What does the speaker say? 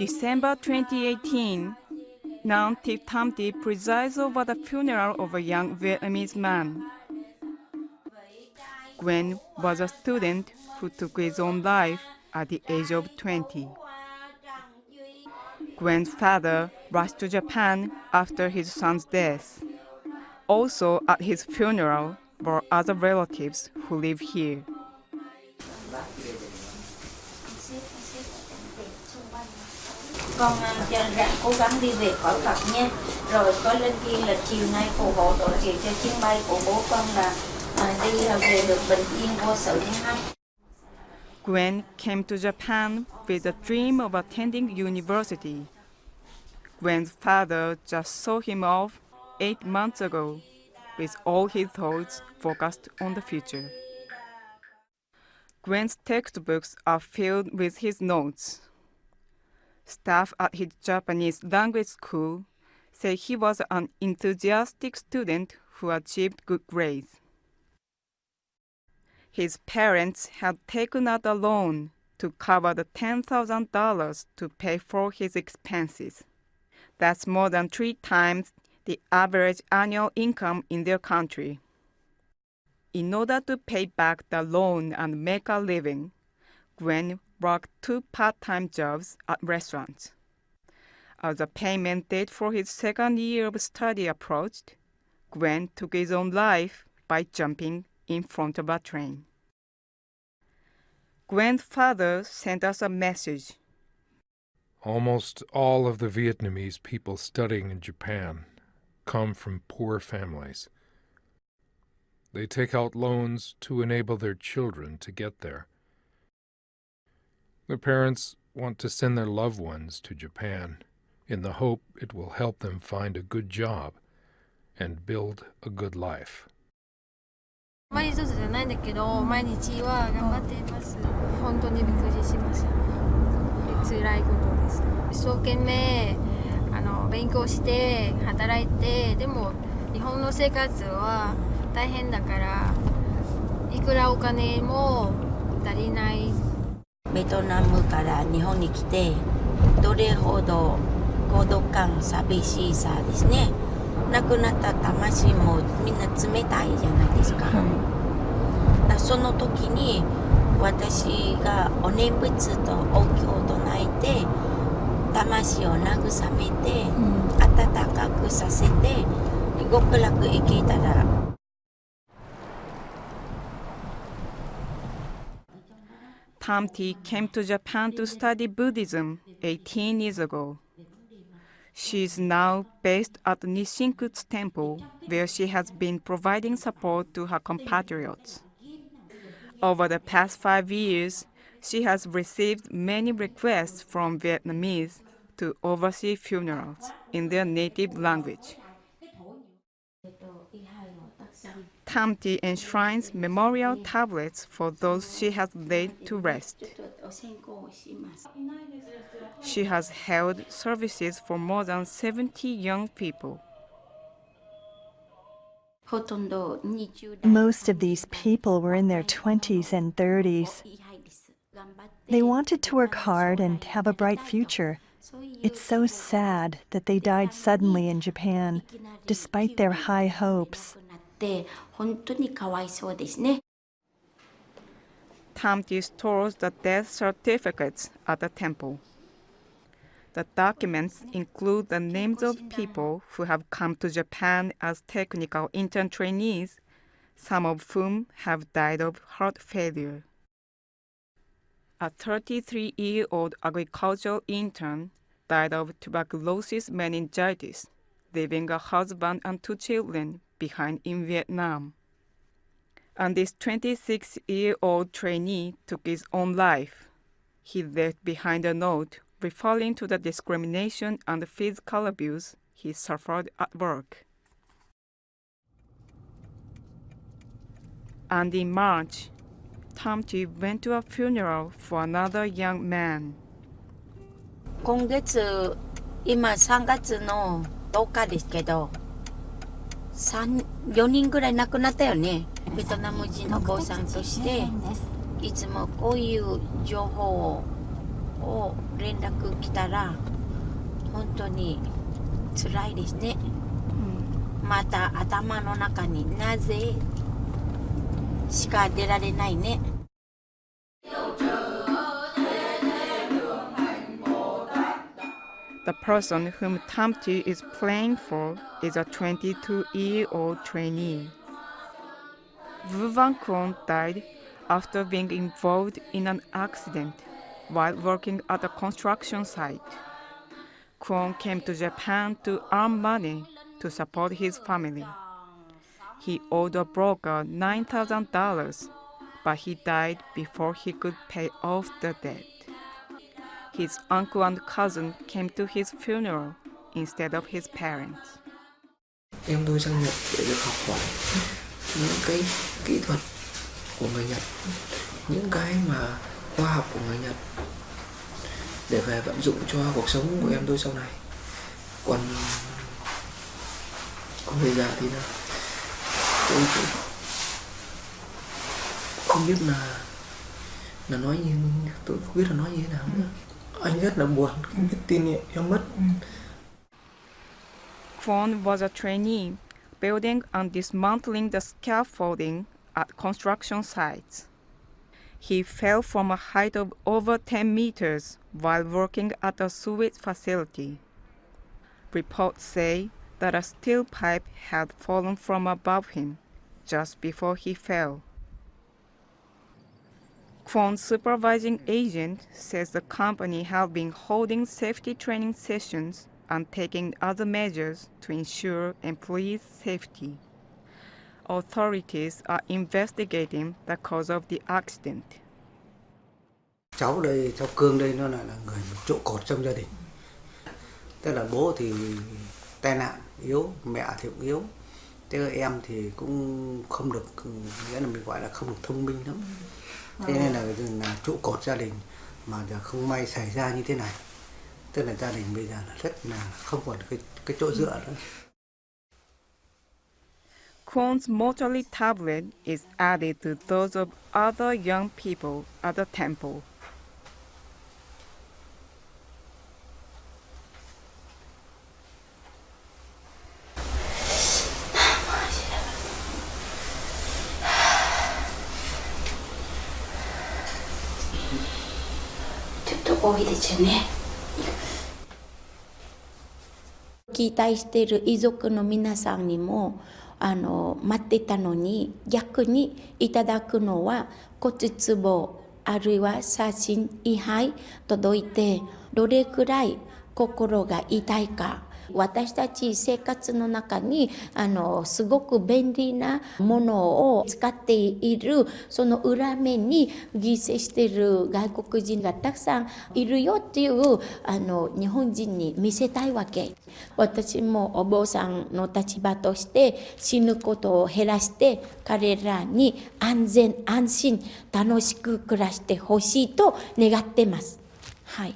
December 2018, Nam Thich Tam Thi presides over the funeral of a young Vietnamese man. Nguyen was a student who took his own life at the age of 20. Nguyen's father rushed to Japan after his son's death. Also at his funeral were other relatives who live here. Con cố gắng đi về khỏi Phật nha. Rồi có lên kia là chiều nay phù hộ độ trì cho chuyến bay của bố con là đi về được bình yên vô sự nha. Nguyen came to Japan with the dream of attending university. Nguyen's father just saw him off 8 months ago, with all his thoughts focused on the future. Nguyen's textbooks are filled with his notes. Staff at his Japanese language school say he was an enthusiastic student who achieved good grades. His parents had taken out a loan to cover the $10,000 to pay for his expenses. That's more than 3 times the average annual income in their country. In order to pay back the loan and make a living, Nguyen worked 2 part-time jobs at restaurants. As the payment date for his second year of study approached, Nguyen took his own life by jumping in front of a train. Nguyen's father sent us a message. Almost all of the Vietnamese people studying in Japan come from poor families. They take out loans to enable their children to get there. Their parents want to send their loved ones to Japan in the hope it will help them find a good job and build a good life. あまり上手じゃないんだけど、毎日は頑張っています。本当にびっくりしました。辛いことです。一生懸命勉強して働いて、でも日本の生活は大変だから、いくらお金も足りない。ベトナムから日本に来て、どれほど孤独感、寂しさですね。亡くなった魂もみんな冷たいじゃないですか。その時に私がお念仏とお経を唱えて魂を慰めて、温かくさせて極楽行けたら。Tam Thi came to Japan to study Buddhism 18 years ago. She is now based at Nishinkutsu Temple, where she has been providing support to her compatriots. Over the past 5 years, she has received many requests from Vietnamese to oversee funerals in their native language. Tam Thi enshrines memorial tablets for those she has laid to rest. She has held services for more than 70 young people. Most of these people were in their 20s and 30s. They wanted to work hard and have a bright future. It's so sad that they died suddenly in Japan, despite their high hopes. Tam Thi stores the death certificates at the temple. The documents include the names of people who have come to Japan as technical intern trainees, some of whom have died of heart failure. A 33-year-old agricultural intern died of tuberculosis meningitis, leaving a husband and 2 children behind in Vietnam. And this 26-year-old trainee took his own life. He left behind a note referring to the discrimination and physical abuse he suffered at work. And in March, Tam Thi went to a funeral for another young man. 今月、今3月の10日ですけど、4人ぐらい亡くなったよね。ベトナム人のお坊さんとして、いつもこういう情報をを連絡来たら本当に辛いですね。また頭の中になぜしか出られないね。The person whom Tamti is playing for is a 22-year-old trainee. Vu Van Kwon died after being involved in an accident while working at a construction site. Kwon came to Japan to earn money to support his family. He owed a broker $9,000, but he died before he could pay off the debt. His uncle and cousin came to his funeral instead of his parents. Em tôi sang Nhật để được học hỏi những cái kỹ thuật của người Nhật, những cái mà khoa học của người Nhật để về vận dụng cho cuộc sống của em tôi sau này. Còn bây giờ thì tôi không biết là nói như, tôi không biết là nói như thế nào nữa. Anh rất là buồn, không biết tin em mất. Kwon was a trainee building and dismantling the scaffolding at construction sites. He fell from a height of over 10 meters while working at a sewage facility. Reports say that a steel pipe had fallen from above him just before he fell. Kwon's supervising agent says the company had been holding safety training sessions and taking other measures to ensure employees' safety. Authorities are investigating the cause of the accident. Cháu đây, cháu Cương đây nó là người trụ cột trong gia đình. Tức là bố thì tai nạn yếu, mẹ thì cũng yếu. Thế em thì cũng không được, nghĩa là mình gọi là không được thông minh lắm. Thế nên là trụ cột gia đình mà giờ không may xảy ra như thế này. Tức là gia đình bây giờ là rất là không còn cái chỗ dựa nữa. Kwon's mortality tablet is added to those of other young people at the temple. Chút多いですよね。期待している遺族の皆さんにも待ってたのに逆にいただくのは骨壺あるいは写真位牌届いてどれくらい心が痛いか。私たち生活の中にすごく便利なものを使っているその裏面に犠牲している外国人がたくさんいるよっていう日本人に見せたいわけ。私もお坊さんの立場として死ぬことを減らして彼らに安全安心楽しく暮らしてほしいと願ってます。はい。